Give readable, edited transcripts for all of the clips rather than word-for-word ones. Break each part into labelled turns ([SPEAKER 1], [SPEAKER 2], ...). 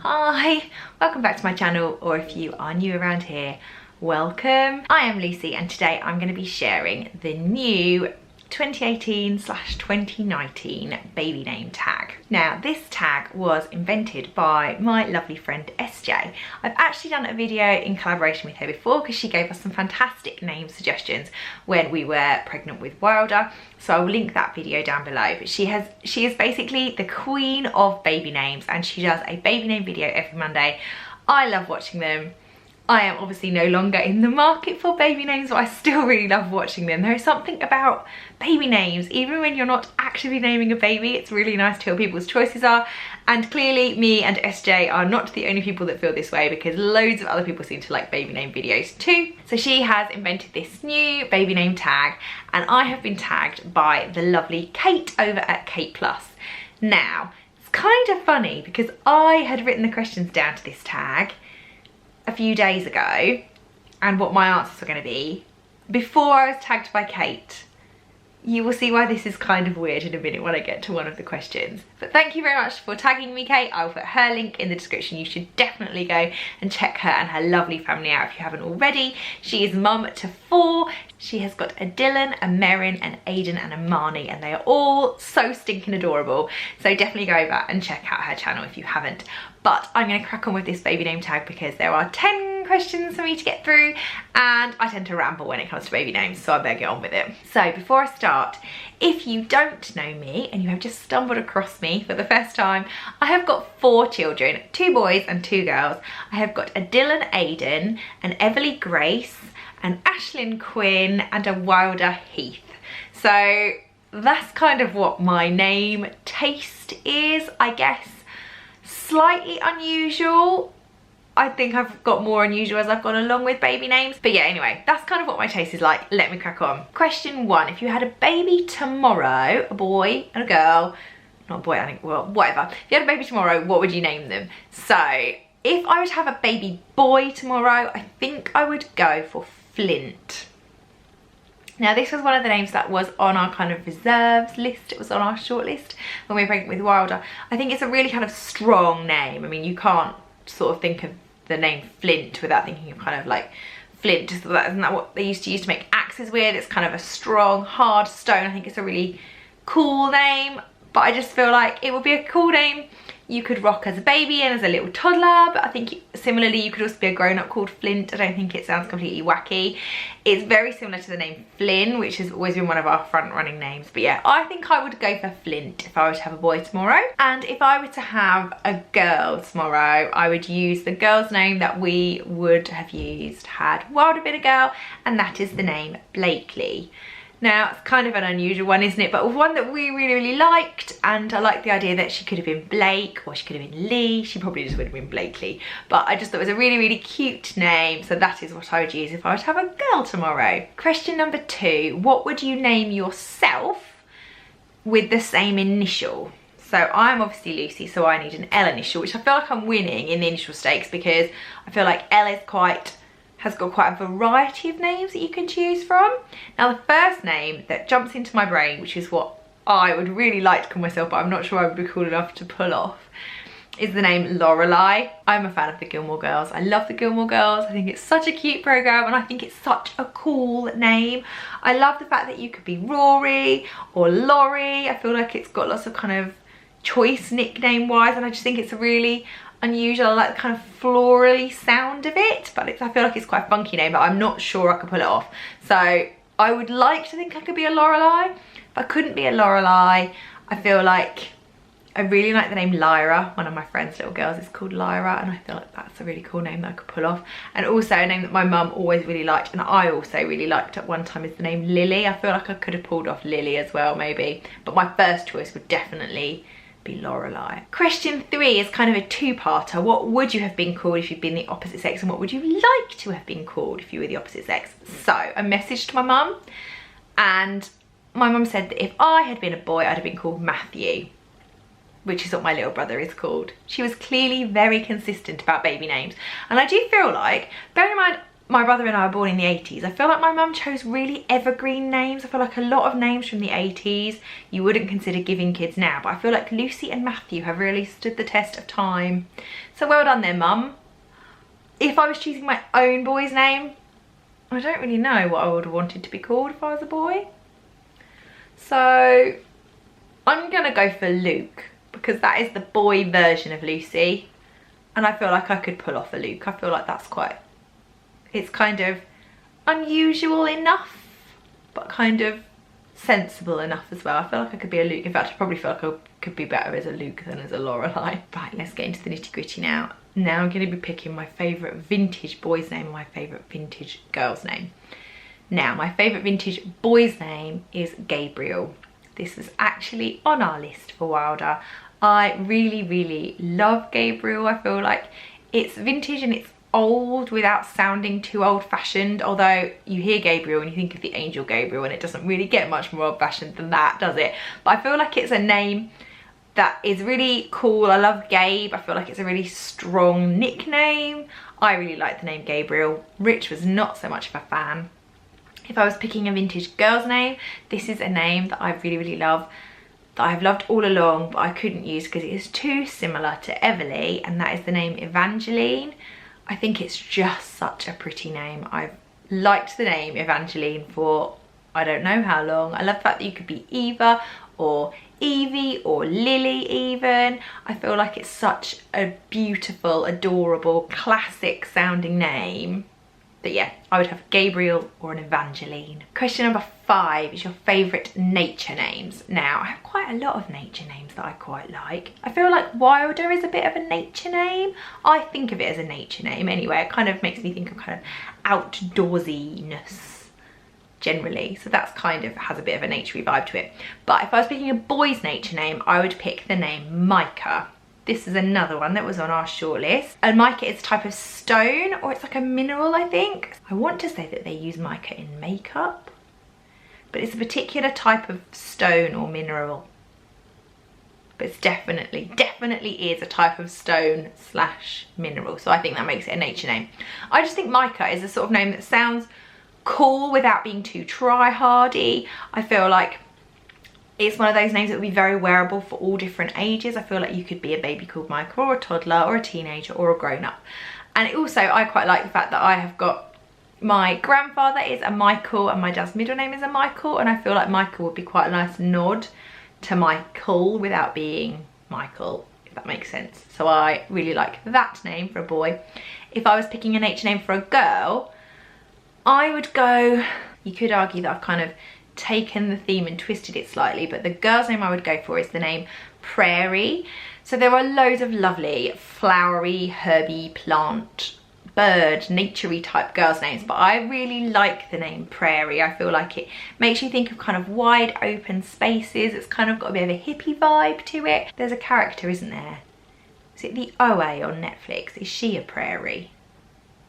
[SPEAKER 1] Hi, welcome back to my channel, or if you are new around here, welcome. I am Lucy and today I'm going to be sharing the new 2018/2019 baby name tag. Now this tag was invented by my lovely friend SJ. I've actually done a video in collaboration with her before because she gave us some fantastic name suggestions when we were pregnant with Wylder, so I will link that video down below. But she is basically the queen of baby names and she does a baby name video every Monday. I love watching them. I am obviously no longer in the market for baby names, but I still really love watching them. There is something about baby names, even when you're not actively naming a baby, it's really nice to hear what people's choices are. And clearly me and SJ are not the only people that feel this way, because loads of other people seem to like baby name videos too. So she has invented this new baby name tag and I have been tagged by the lovely Kate over at Kate Plus. Now, it's kind of funny because I had written the questions down to this tag a few days ago and what my answers were going to be before I was tagged by Kate. You will see why this is kind of weird in a minute when I get to one of the questions. But thank you very much for tagging me, Kate. I'll put her link in the description. You should definitely go and check her and her lovely family out if you haven't already. She is mum to 4. She has got a Dylan, a Merrin, an Aiden and a Marnie, and they are all so stinking adorable. So definitely go over and check out her channel if you haven't. But I'm going to crack on with this baby name tag because there are 10 questions for me to get through and I tend to ramble when it comes to baby names, so I better get on with it. So before I start, if you don't know me and you have just stumbled across me for the first time, I have got 4 children, 2 boys and 2 girls. I have got a Dylan Aiden, an Everly Grace, an Ashlyn Quinn and a Wylder Heath. So that's kind of what my name taste is, I guess. Slightly unusual. I think I've got more unusual as I've gone along with baby names. But yeah, anyway, that's kind of what my taste is like. Let me crack on. Question 1. If you had a baby tomorrow, a boy and a girl, not a boy, I think, well, whatever. If you had a baby tomorrow, what would you name them? So, if I would have a baby boy tomorrow, I think I would go for Flint. Now this was one of the names that was on our kind of reserves list. It was on our short list when we were pregnant with Wylder. I think it's a really kind of strong name. I mean, you can't sort of think of the name Flint without thinking of kind of like flint. Isn't that what they used to use to make axes with? It's kind of a strong, hard stone. I think it's a really cool name, but I just feel like it would be a cool name you could rock as a baby and as a little toddler. But I think similarly you could also be a grown-up called Flint. I don't think it sounds completely wacky. It's very similar to the name Flynn, which has always been one of our front-running names. But yeah, I think I would go for Flint if I were to have a boy tomorrow. And if I were to have a girl tomorrow, I would use the girl's name that we would have used had Wylder been a girl, and that is the name Blakely. Now, it's kind of an unusual one, isn't it? But one that we really, really liked, and I like the idea that she could have been Blake or she could have been Lee. She probably just would have been Blakely. But I just thought it was a really, really cute name, so that is what I would use if I were to have a girl tomorrow. Question number 2, what would you name yourself with the same initial? So I'm obviously Lucy, so I need an L initial, which I feel like I'm winning in the initial stakes because I feel like L is has got quite a variety of names that you can choose from. Now the first name that jumps into my brain, which is what I would really like to call myself, but I'm not sure I would be cool enough to pull off, is the name Lorelei. I'm a fan of the Gilmore Girls. I love the Gilmore Girls. I think it's such a cute program and I think it's such a cool name. I love the fact that you could be Rory or Laurie. I feel like it's got lots of kind of choice nickname wise, and I just think it's a really unusual. I like the kind of florally sound of it, but I feel like it's quite a funky name, but I'm not sure I could pull it off. So I would like to think I could be a Lorelei. If I couldn't be a Lorelei, I feel like I really like the name Lyra. One of my friend's little girls is called Lyra, and I feel like that's a really cool name that I could pull off. And also a name that my mum always really liked, and I also really liked at one time, is the name Lily. I feel like I could have pulled off Lily as well, maybe, but my first choice would definitely be Lorelei. Question 3 is kind of a 2-parter. What would you have been called if you'd been the opposite sex, and what would you like to have been called if you were the opposite sex? So I messaged my mum, and my mum said that if I had been a boy, I'd have been called Matthew, which is what my little brother is called. She was clearly very consistent about baby names, and I do feel like, bearing in mind my brother and I were born in the 80s, I feel like my mum chose really evergreen names. I feel like a lot of names from the 80s you wouldn't consider giving kids now, but I feel like Lucy and Matthew have really stood the test of time. So well done there, mum. If I was choosing my own boy's name, I don't really know what I would have wanted to be called if I was a boy. So I'm gonna go for Luke, because that is the boy version of Lucy, and I feel like I could pull off a Luke. I feel like that's quite, it's kind of unusual enough, but kind of sensible enough as well. I feel like I could be a Luke. In fact, I probably feel like I could be better as a Luke than as a Lorelei. Right, let's get into the nitty gritty now. Now I'm going to be picking my favourite vintage boy's name and my favourite vintage girl's name. Now, my favourite vintage boy's name is Gabriel. This is actually on our list for Wylder. I really, really love Gabriel. I feel like it's vintage and it's old without sounding too old-fashioned, although you hear Gabriel and you think of the angel Gabriel and it doesn't really get much more old-fashioned than that, does it? But I feel like it's a name that is really cool. I love Gabe. I feel like it's a really strong nickname. I really like the name Gabriel. Rich was not so much of a fan. If I was picking a vintage girl's name, this is a name that I really, really love, that I've loved all along, but I couldn't use because it is too similar to Everly, and that is the name Evangeline. I think it's just such a pretty name. I've liked the name Evangeline for I don't know how long. I love the fact that you could be Eva or Evie or Lily even. I feel like it's such a beautiful, adorable, classic sounding name. But yeah, I would have Gabriel or an Evangeline. Question number 5 is your favourite nature names. Now, I have quite a lot of nature names that I quite like. I feel like Wylder is a bit of a nature name. I think of it as a nature name anyway. It kind of makes me think of kind of outdoorsiness generally. So that's kind of has a bit of a naturey vibe to it. But if I was picking a boy's nature name, I would pick the name Micah. This is another one that was on our shortlist. And mica is a type of stone, or it's like a mineral, I think. I want to say that they use mica in makeup, but it's a particular type of stone or mineral. But it's definitely is a type of stone / mineral. So I think that makes it a nature name. I just think mica is a sort of name that sounds cool without being too try-hardy. I feel like it's one of those names that would be very wearable for all different ages. I feel like you could be a baby called Michael, or a toddler, or a teenager, or a grown-up. And also, I quite like the fact that I have got, my grandfather is a Michael and my dad's middle name is a Michael, and I feel like Michael would be quite a nice nod to Michael without being Michael, if that makes sense. So I really like that name for a boy. If I was picking a nature name for a girl, I would go, you could argue that I've kind of taken the theme and twisted it slightly, but the girl's name I would go for is the name Prairie. So there are loads of lovely flowery, herby, plant, bird, naturey type girls' names, but I really like the name Prairie. I feel like it makes you think of kind of wide open spaces. It's kind of got a bit of a hippie vibe to it. There's a character, isn't there? Is it the OA on Netflix? Is she a prairie?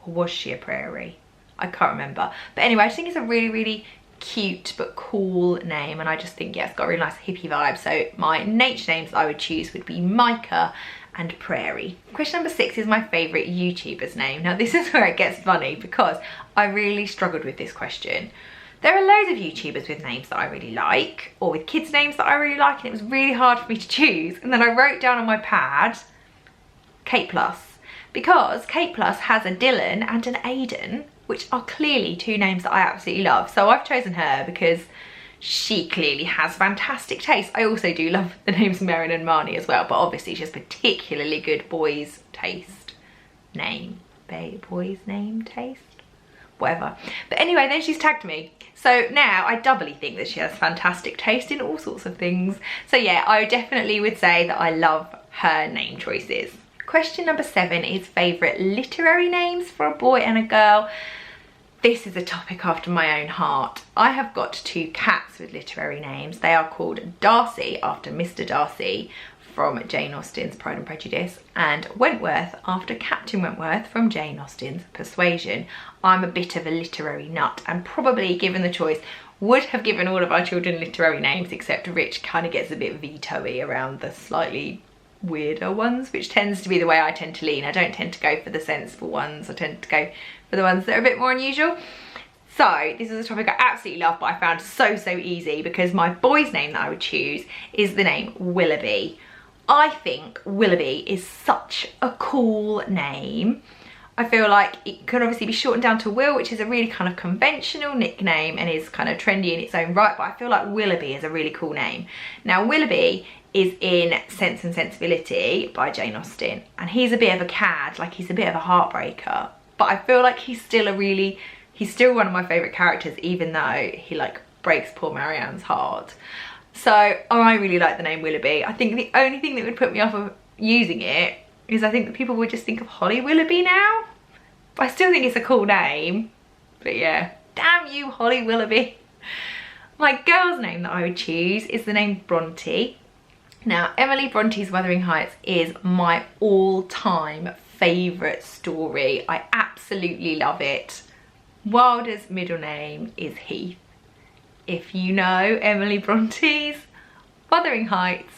[SPEAKER 1] Or was she a prairie? I can't remember. But anyway, I just think it's a really, really cute but cool name, and I just think, yeah, it's got a really nice hippie vibe. So my nature names that I would choose would be Micah and Prairie. Question number 6 is my favourite YouTuber's name. Now this is where it gets funny, because I really struggled with this question. There are loads of YouTubers with names that I really like, or with kids' names that I really like, and it was really hard for me to choose. And then I wrote down on my pad Kate Plus, because Kate Plus has a Dylan and an Aiden, which are clearly 2 names that I absolutely love. So I've chosen her because she clearly has fantastic taste. I also do love the names Merrin and Marnie as well, but obviously she has particularly good boys taste name. Boys name taste? Whatever. But anyway, then she's tagged me. So now I doubly think that she has fantastic taste in all sorts of things. So yeah, I definitely would say that I love her name choices. Question number 7 is favourite literary names for a boy and a girl. This is a topic after my own heart. I have got 2 cats with literary names. They are called Darcy, after Mr. Darcy from Jane Austen's Pride and Prejudice, and Wentworth, after Captain Wentworth from Jane Austen's Persuasion. I'm a bit of a literary nut, and probably, given the choice, would have given all of our children literary names, except Rich kind of gets a bit veto-y around the slightly weirder ones, which tends to be the way I tend to lean. I don't tend to go for the sensible ones. I tend to go for the ones that are a bit more unusual. So this is a topic I absolutely love, but I found so easy because my boy's name that I would choose is the name Willoughby. I think Willoughby is such a cool name. I feel like it could obviously be shortened down to Will, which is a really kind of conventional nickname and is kind of trendy in its own right, but I feel like Willoughby is a really cool name. Now Willoughby is in Sense and Sensibility by Jane Austen, and he's a bit of a cad, like he's a bit of a heartbreaker, but I feel like he's still one of my favourite characters, even though he like breaks poor Marianne's heart. So I really like the name Willoughby. I think the only thing that would put me off of using it is I think that people would just think of Holly Willoughby now. But I still think it's a cool name. But yeah, damn you Holly Willoughby. My girl's name that I would choose is the name Bronte. Now Emily Bronte's Wuthering Heights is my all-time favourite story. I absolutely love it. Wylder's middle name is Heath. If you know Emily Bronte's Wuthering Heights,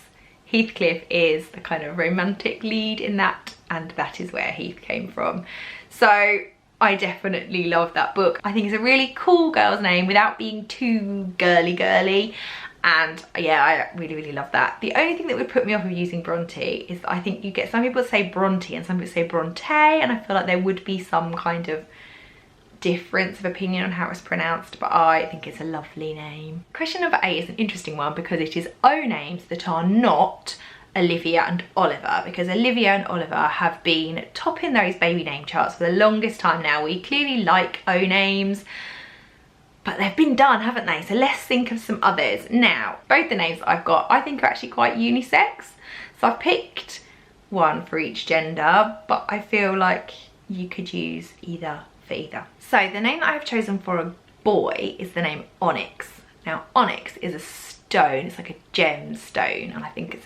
[SPEAKER 1] Heathcliff is the kind of romantic lead in that, and that is where Heath came from. So I definitely love that book. I think it's a really cool girl's name without being too girly, and yeah, I really love that. The only thing that would put me off of using Bronte is that I think you get some people say Bronte and some people say Bronte, and I feel like there would be some kind of difference of opinion on how it's pronounced, but I think it's a lovely name. Question number 8 is an interesting one because it is O names that are not Olivia and Oliver, because Olivia and Oliver have been topping those baby name charts for the longest time now. We clearly like O names, but they've been done, haven't they? So let's think of some others. Now, both the names that I've got I think are actually quite unisex, so I've picked one for each gender, but I feel like you could use either for either. So the name that I've chosen for a boy is the name Onyx. Now onyx is a stone, it's like a gemstone, and I think it's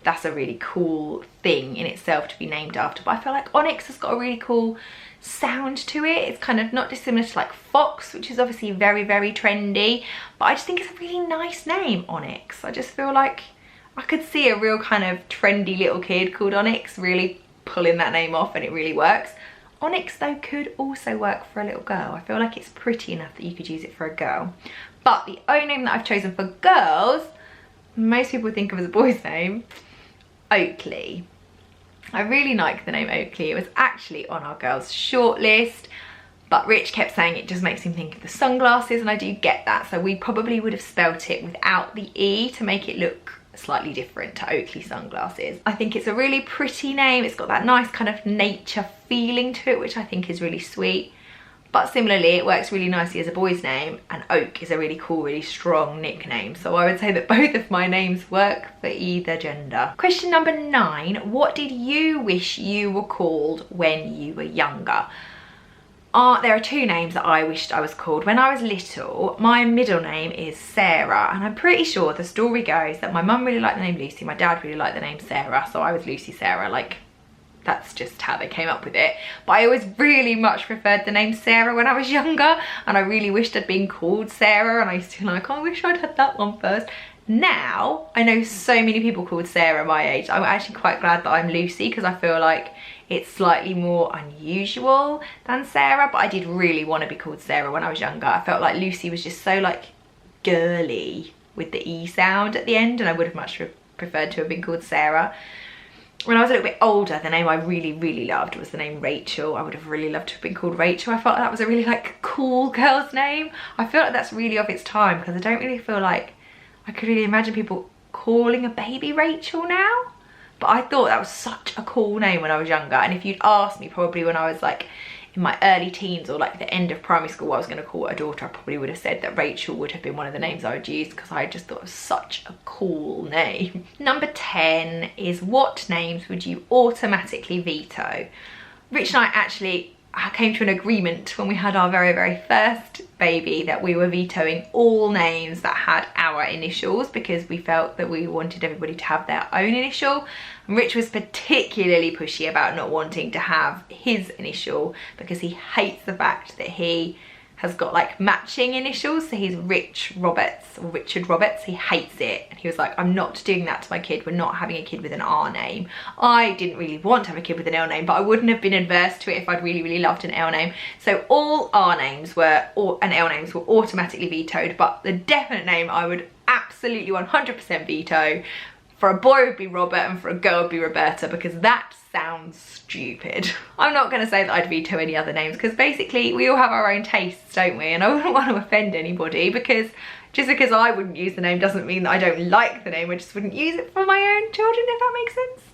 [SPEAKER 1] that's a really cool thing in itself to be named after. But I feel like onyx has got a really cool sound to it. It's kind of not dissimilar to like fox, which is obviously very trendy, but I just think it's a really nice name, Onyx. I just feel like I could see a real kind of trendy little kid called Onyx really pulling that name off, and it really works. Onyx though could also work for a little girl. I feel like it's pretty enough that you could use it for a girl. But the O name that I've chosen for girls, most people think of as a boy's name, Oakley. I really like the name Oakley. It was actually on our girls' shortlist, but Rich kept saying it just makes him think of the sunglasses, and I do get that. So we probably would have spelt it without the E to make it look slightly different to Oakley sunglasses. I think it's a really pretty name. It's got that nice kind of nature feeling to it, which I think is really sweet. But similarly, it works really nicely as a boy's name, and Oak is a really cool, really strong nickname. So I would say that both of my names work for either gender. Question number 9, what did you wish you were called when you were younger? There are 2 names that I wished I was called. When I was little, my middle name is Sarah, and I'm pretty sure the story goes that my mum really liked the name Lucy, my dad really liked the name Sarah, so I was Lucy Sarah. Like, that's just how they came up with it. But I always really much preferred the name Sarah when I was younger, and I really wished I'd been called Sarah, and I used to be like, oh, I wish I'd had that one first. Now, I know so many people called Sarah my age. I'm actually quite glad that I'm Lucy, because I feel like it's slightly more unusual than Sarah, but I did really want to be called Sarah when I was younger. I felt like Lucy was just so like girly with the E sound at the end, and I would have much preferred to have been called Sarah. When I was a little bit older, the name I really loved was the name Rachel. I would have really loved to have been called Rachel. I felt like that was a really like cool girl's name. I feel like that's really of its time, because I don't really feel like I could really imagine people calling a baby Rachel now. But I thought that was such a cool name when I was younger, and if you'd asked me probably when I was like in my early teens or like the end of primary school what I was going to call a daughter, I probably would have said that Rachel would have been one of the names I would use, because I just thought it was such a cool name. Number 10 is, what names would you automatically veto? Rich and I actually came to an agreement when we had our very first baby that we were vetoing all names that had our initials, because we felt that we wanted everybody to have their own initial. And Rich was particularly pushy about not wanting to have his initial, because he hates the fact that he has got like matching initials, so he's Rich Roberts or Richard Roberts. He hates it, and he was like, I'm not doing that to my kid. We're not having a kid with an R name. I didn't really want to have a kid with an L name, but I wouldn't have been adverse to it if I'd really loved an L name. So all R names were, and L names were automatically vetoed, but the definite name I would absolutely 100% veto for a boy would be Robert, and for a girl would be Roberta, because that sounds stupid. I'm not going to say that I'd veto any other names, because basically we all have our own tastes, don't we? And I wouldn't want to offend anybody, because just because I wouldn't use the name doesn't mean that I don't like the name. I just wouldn't use it for my own children, if that makes sense.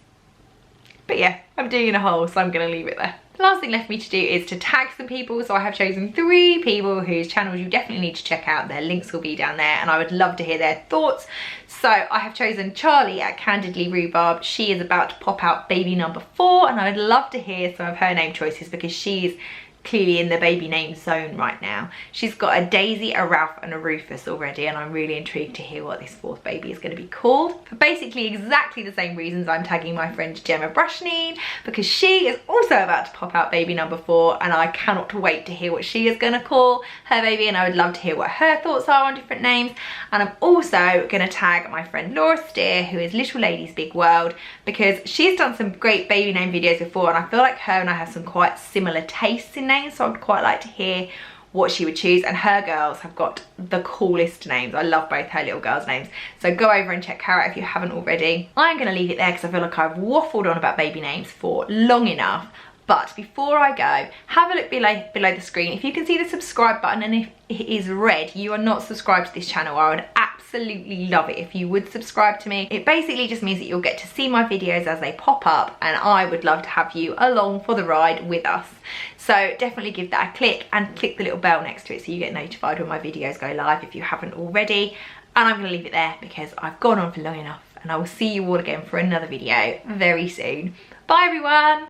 [SPEAKER 1] But yeah, I'm digging a hole, so I'm going to leave it there. The last thing left for me to do is to tag some people. So I have chosen 3 people whose channels you definitely need to check out. Their links will be down there, and I would love to hear their thoughts. So I have chosen Charlie at Candidly Rhubarb. She is about to pop out baby number 4, and I would love to hear some of her name choices, because she's clearly in the baby name zone right now. She's got a Daisy, a Ralph and a Rufus already, and I'm really intrigued to hear what this 4th baby is going to be called. For basically exactly the same reasons, I'm tagging my friend Gemma Brushneen, because she is also about to pop out baby number 4, and I cannot wait to hear what she is going to call her baby, and I would love to hear what her thoughts are on different names. And I'm also going to tag my friend Laura Steer, who is Little Lady's Big World, because she's done some great baby name videos before, and I feel like her and I have some quite similar tastes in names, so I would quite like to hear what she would choose. And her girls have got the coolest names. I love both her little girls' names, so go over and check her out if you haven't already. I'm going to leave it there because I feel like I've waffled on about baby names for long enough. But before I go, have a look below the screen. If you can see the subscribe button, and if it is red, you are not subscribed to this channel, I would absolutely love it if you would subscribe to me. It basically just means that you'll get to see my videos as they pop up, and I would love to have you along for the ride with us. So definitely give that a click, and click the little bell next to it so you get notified when my videos go live if you haven't already. And I'm going to leave it there because I've gone on for long enough, and I will see you all again for another video very soon. Bye everyone!